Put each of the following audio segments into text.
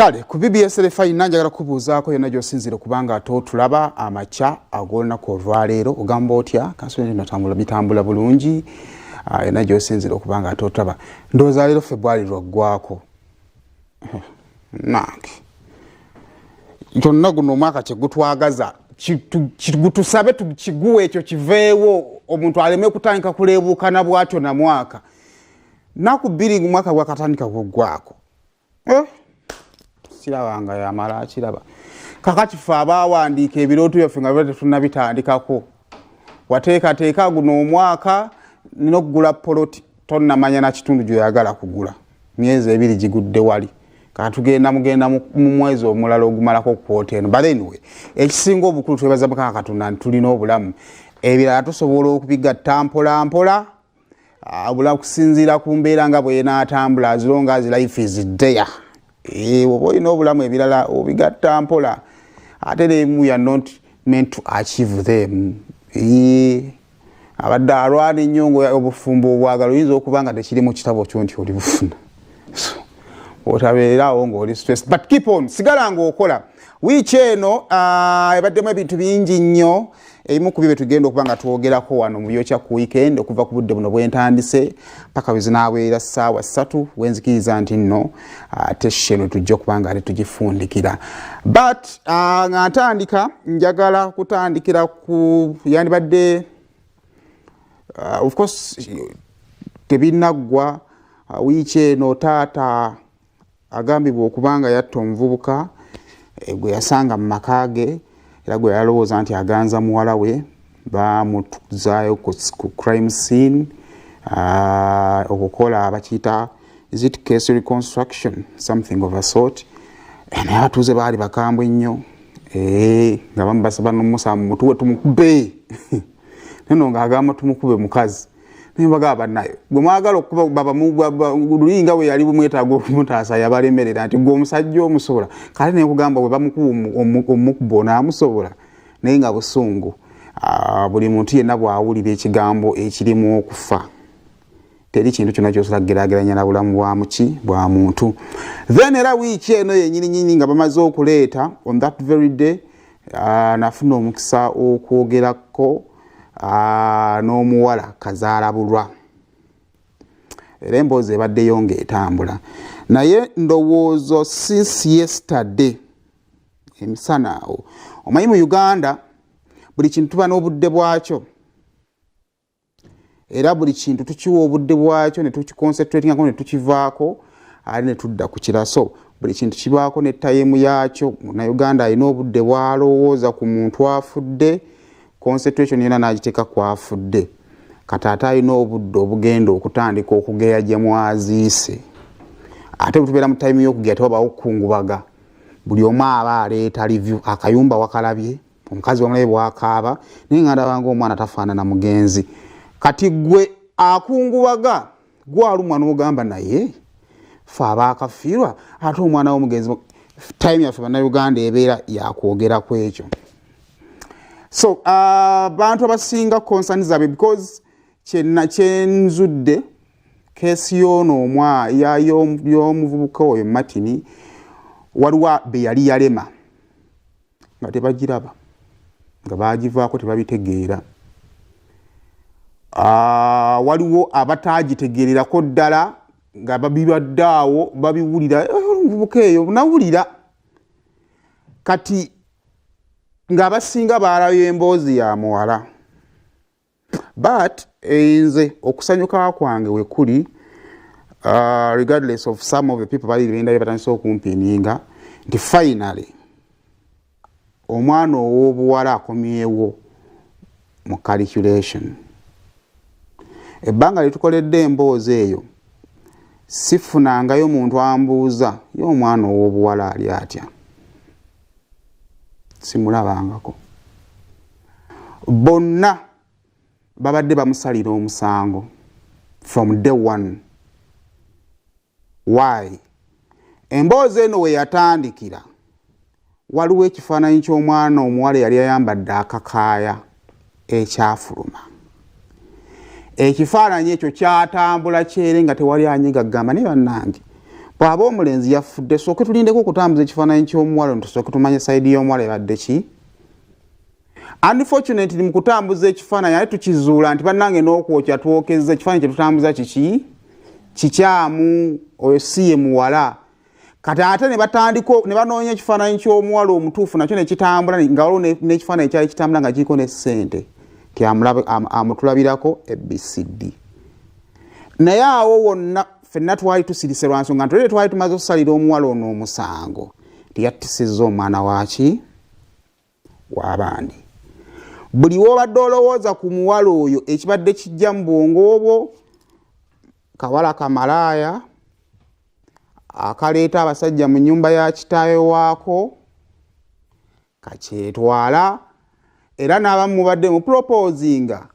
Kale ku BBS Refine nanjagala kubuuzaako yonna gy'osinzire kubanga ate otulaba amakya ag'olunaku olwaleero ogamba otya kansonyi natambula bitambula bulungi yonna gy'osinzire okubanga ate otulaba ndowooza leero February lwaggwako nange kyonna guno omwaka kye gutwagaza gutusabe tukiguwe ekyo kiveewo omuntu aleme kutandika kuleebuukana bwatyo na mwaka naku bbiri mwaka gwakatandika gwaggwako kirabanga yamala akiraba kakati ffe abaawandiika ebirooto byaffe nga biba tetunnabitandikako wateekateeka guno omwaka nina okugula poloti tonnamanya na kitundu gyoyagala kugula myezi ebiri gigudde wali katugenda mugenda mu mwezi omulala ogumalako kwota eno but anyway ekisinga obukulu twebaza Mukama Katonda nti tulina obulamu ebirala tusobola okubigatta mpola mpola obulamu kusinziira ku mbeera nga bw'enaatambula as long as life is there oba olina obulamu ebirala obigatta mpola ate nemu you are not meant to achieve them abadde alwana ennyongo obufumbo obwagala oyinza okuba nga tekiri mu kitabo kyo nti oli bufuna otabeerawo ng'oli stress but keep on sigala ng'okola wiiki eno ebaddemu ebintu bingi nnyo ebimu ku byo tugenda okuba nga twogerako wano mu byokya ku weekend okuva ku budde buno bwentandise paka bwezinaabeera ssaawa 3 wenzikiriza nti nno ate sheno tujja okuba nga ate tugifundikira but nga ntandika njagala kutandikira ku yandibadde of course tebinaggwa wiiki eno taata agambibwa okubanga yatta omuvubuka gwe yasanga mu maka ge era gwe yalowooza nti aganza muwala we bamutuzaayo ku crime scene okukola bakiyita is it case reconstruction something of a sort naye abatuuze baali bakambwe nnyo nga bamubasaba n'omusa mu mutuwe tumukube neno ng'agamba tumukube mukazi nimbaga nayo gwe mwagala okuba baba lulinga we yali bumwetaaga okumutaasa yabalemerera nti gwe omusajja omusobola kale naye kugamba bwe bamukuba omukubo n'amusobola naye nga busungu buli muntu yenna bw'awulira ekigambo ekirimu okufa teri kintu kyonna ky'osobola kugeraageranya na bulamu bwa muntu then era wiiki eno yennyini nga bamaze okuleeta on that very day nafuna omukisa okwogerako n'omuwala Kazaalabulwa era emboozi ebaddeyo ng'etambula naye ndowoozo since yesterday emisana awo omanyi mu Uganda buli kintu tuba n'obudde bwakyo era buli kintu tukiwa obudde bwakyo ne tukiconcentratingako ne tukivaako ali ne tudda ku kiraso buli kintu kibaako ne tayimu yaakyo Munnayuganda alina obudde bw'alowooza ku muntu afudde concentration yena n'agiteeka kwafudde kataata alina obudde obugenda okutandika okugeya gye mwaziise ate butubeera mu time y'okugeya tewabaawo okukungubaga buli omu aba aleeta review akayumba wakalabye omukazi wamulabe bwakaaba naye nga ndabanga omwana tafaanana mugenzi kati gwe akungubaga gwalumwa n'ogamba naye fe abaakafiirwa ate omwana w'omugenzi time yaffe Bannayuganda ebeera yakwogera ku ekyo so bantu abasinga concern zaabwe because kyenzudde kesi y'ono y'omuvubuka oyo Martin waliwo be yali yalema nga tebagiraba nga bagivaako tebabitegeera waliwo abatagitegeererako ddala nga babibadde awo babiwulira omuvubuka eyo nawulira kati ng'abasinga baalabye emboozi ya muwala but nze okusanyuka kwange we kuli regardless of some of the people bali benda batandise okumpininga nti finally omwana ow'obuwala akomyewo mu calculation ebbanga litukoledde emboozi eyo sifunangayo muntu ambuuza ye omwana ow'obuwala ali atya simulabangako bonna babadde bamusalira omusango from day one why emboozi eno we yatandikira waliwo ekifaananyi ky'omwana omuwala yali ayambadde akakaaya ekyafuluma ekifaananyi ekyo kyatambula kyere nga tewali anyiga gamba naye bannange bw'aba omulenzi yafudde sooke tulindeko okutambuza ekifaananyi ky'omuwala tusooke tumanye sayidi y'omuwala ebadde ki. Unfortunately mu kutambuza ekifaananyi ate tukizuula nti bannange n'okwokya twokezza ekifaananyi kye tutambuza kiki kikyamu oyo si ye muwala. Kati ate ne batandika ne banoonya ekifaananyi ky'omuwala omutuufu nakyo ne kitambula nga waliwo n'ekifaananyi kyali kitambula nga kiriko ne ssente nti amutulabirako ABCD. Naye awo wonna ffenna twali tusirise lwa nsonga nti twali tumaze okusalira omuwala ono omusango nti yattisizza omwana waki w'abandi. Buli w'obadde olowooza ku muwala oyo ekibadde kijja mu bwongo obwo kawala kamalaaya akaleeta abasajja mu nnyumba ya kitaawe waako kakyetwala era n'abamu mubadde mu proposinga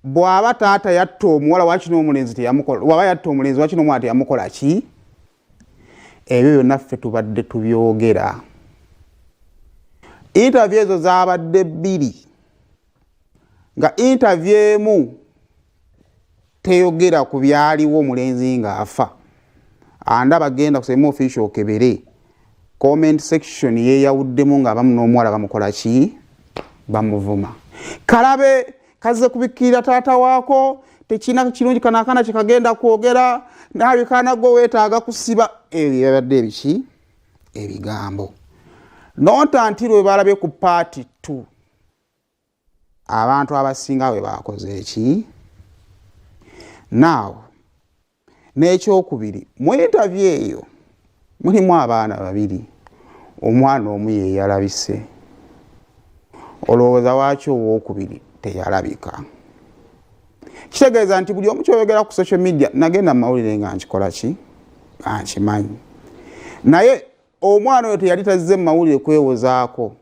bw'aba taata yatta omuwala wakino omulenzi teyamukola bw'aba yatta omulenzi wakino omwana teyamukola ki. Ebyo byonna ffe tubadde tubyogera. Interview ezo zaabadde bbiri nga interview emu teyogera ku byaliwo omulenzi ng'afa. Andaba genda kusema official kebere comment section yeeyawuddemu ng'abamu n'omuwala bamukola ki bamuvuma. Kalabe kaze kubikira taata waako tekina kirungi kanakana kikagenda kwogera n'abikaana go weetaaga kusiba ebyo yabadde ebiki ebigambo. Not until we balabe ku party 2 abantu abasinga we bakoze eki. Now n'ekyokubiri mu interview eyo mulimu abaana babiri omwana omu ye yalabise olowooza waaki owookubiri teyalabika. Kitegeeza nti buli omu kyoyogera ku social media nagenda mu mawulire nga nkikola ki nga nkimanyi. Naye omwana oyo teyali tazze mu mawulire kwewozaako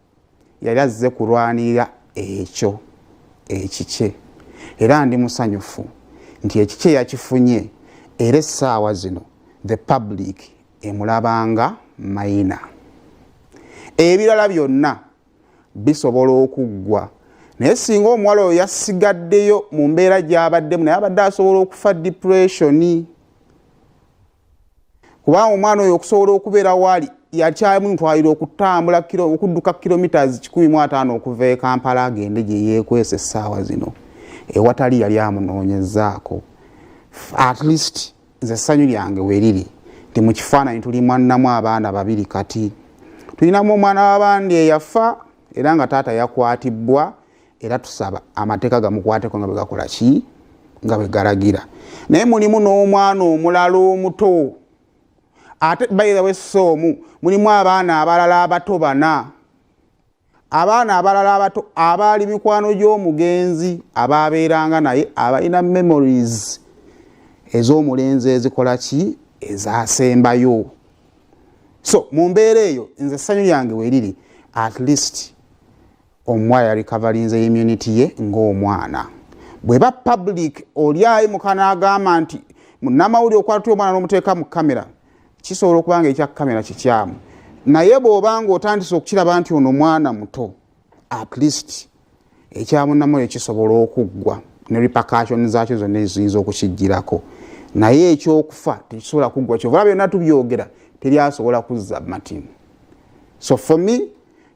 yali azze kulwanirira ekyo ekikye era ndi musanyufu nti ekikye yakifunye era essaawa zino the public emulabanga mayina. Ebirala byonna bisobola okuggwa naye singa omuwala oyo yasigaddeyo mu mbeera gy'abaddemu naye abadde asobola okufa depression kubanga omwana oyo okusobola okubeera waali yakyamutwalira okutambula okudduka kilometers 150 okuva e Kampala agende gye yeekwesa essaawa zino ewatali yali amunoonyezaako. At least nze essanyu lyange weeriri nti mu kifaananyi tuli mwannamu abaana babiri kati tulinamu omwana w'abandi eyafa era nga taata yakwatibwa era tusaba amateeka gamukwateko nga bwe gakola ki nga bwe galagira. Naye mulimu n'omwana omulala omuto ate by the way somu mulimu abaana abalala abato bana. Abaana abalala abato abaali mikwano gy'omugenzi abaabeeranga naye abalina memories ez'omulenzi ezikola ki ezaasembayo. So mu mbeera eyo nze essanyu lyange weeriri at least omuwala yali coverinze immunity ye ng'omwana. Bweba public olyayi mukana agamba nti munnamawulire okwatula omwana n'omuteeka mu kamera kisobola okuba nga ekya kamera kikyamu. Naye bw'obanga otandise okukiraba nti ono mwana muto at least ekyamunnamawulire kisobola okuggwa ne repercussions zaakyo zonna eziyinza okukijjirako. Naye ekyokufa tekisobola kuggwa kyova byonna tubyogera teryasobola kuzza Martin. So for me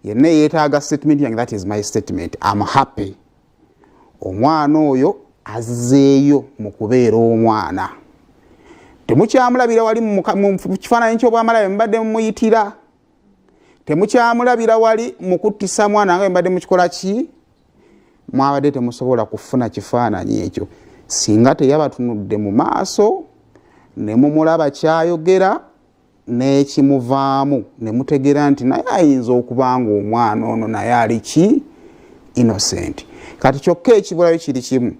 yenna yeetaaga statement yange, that is my statement. I'm happy omwana oyo azzeeyo mu kubeera omwana. Temukyamulabira wali mu kifaananyi ky'obwamalabe mbadde mumuyitira. Temukyamulabira wali mu kuttisa mwana nga mbadde mukikola ki mwabadde temusobola kufuna kifaananyi ekyo singa teyabatunudde mu maaso ne mumulaba kyayogera n'ekimuvaamu ne mutegeera nti naye ayinza okuba nga omwana ono naye ali ki innocent. Kati kyokka ekibulayo kiri kimu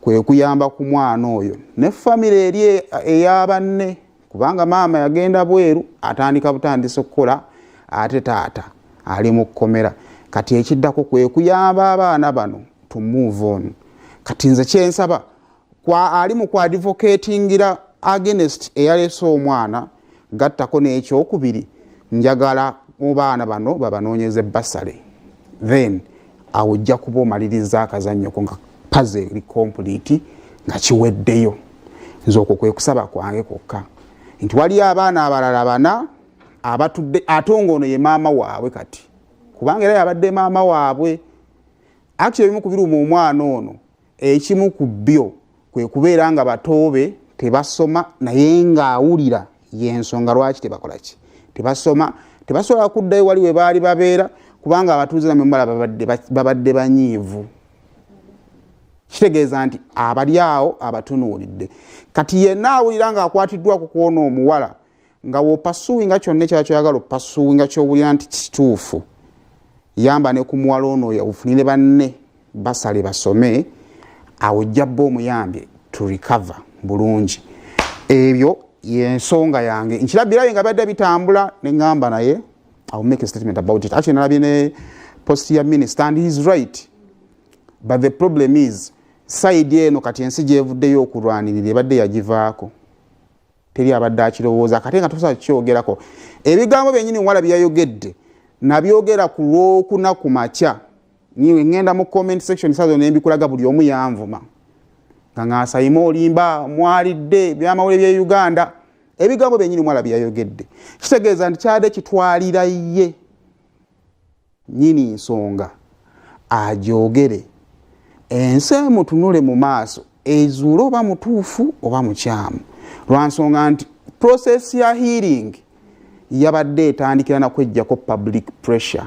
kwe kuyamba ku mwana oyo ne famire eri ey'abanne kubanga maama yagenda bweru atandika butandisa okukola ate taata ali mu kkomera. Kati ekiddako kwe kuyamba abaana bano to move on. Kati nze kyensaba ali mu advocatingira against eyaleese omwana gattako n'ekyokubiri njagala mu baana bano babanoonyeze basale then awujja kuba omaliriza akazannyo ko nga puzzle complete nga kiweddeyo. Nze okwo kwe kusaba kwange kwokka nti wali abaana abalala bana abatudde ate ono ye maama waabwe kati kubanga era yabadde maama waabwe. Actually ebimu ku biruma omwana ono ekimu ku byo kwe kubeera nga batoobe tebasoma naye ng'awulira y'ensonga lwaki tebakola ki tebasoma tebasobola kuddayo wali we baali babeera kubanga abatuuze namwe mumala babadde banyiivu. Kitegeeza nti abali awo abatunuulidde kati yenna awulira ng'akwatiddwako kwona omuwala nga w'opasuwinga kyonna ekyala kyoyagala opasuwinga ky'owulira nti kituufu yamba ne ku muwala ono ofunire banne basale basome awo ojja bba omuyambye to recover bulungi. Ebyo y'ensonga yange nkirabirayo nga badde bitambula ne ngamba naye I will make a statement about it. Actually nalabye ne post ya minister and he is right, but the problem is side eno kati ensi gyevuddeyo okulwanirira ebadde yagivaako teri abadde akirowooza kati nga tusobola kukyogerako. Ebigambo byennyini wala byayogedde nabyogera ku Lwokuna ku makya niwe ngenda mu comment section sazo nembikulaga buli omu yanvuma nga ng'asayima olimba mwalidde byamawulire bya Uganda. Ebigambo byennyini wala byayogedde kitegeeza nti kyadde kitwalira ye nnyini nsonga agyogere ensi emutunule mu maaso ezuule oba mutuufu oba mukyamu lwa nsonga nti process ya healing yabadde etandikira na kwejjako public pressure.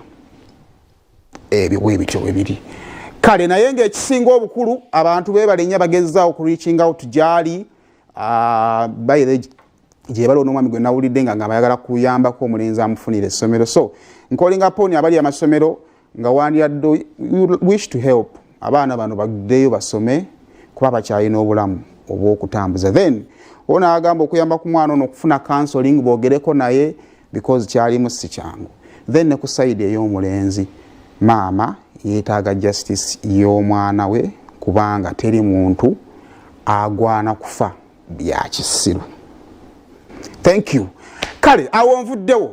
Ebyo bwebityo bwebiri kale naye ng'ekisinga obukulu abantu beebalenya bagezzaawo ku reaching out gyali gye bali onomwami gwe nawulidde nga bayagala kuyambako omulenzi amufunira essomero. So nkolinga poni abali amasomero nga wandiyadde wish to help abaana bano baddeyo basome kuba bakyalina obulamu obw'okutambuza. Then ona agamba okuyamba ku mwana ono okufuna counseling boogereko naye because kyalimu si kyangu. Then ne ku side ey'omulenzi maama yeetaaga justice y'omwana we kubanga teri muntu agwana kufa bya kisiru. Thank you. Kale awo nvuddewo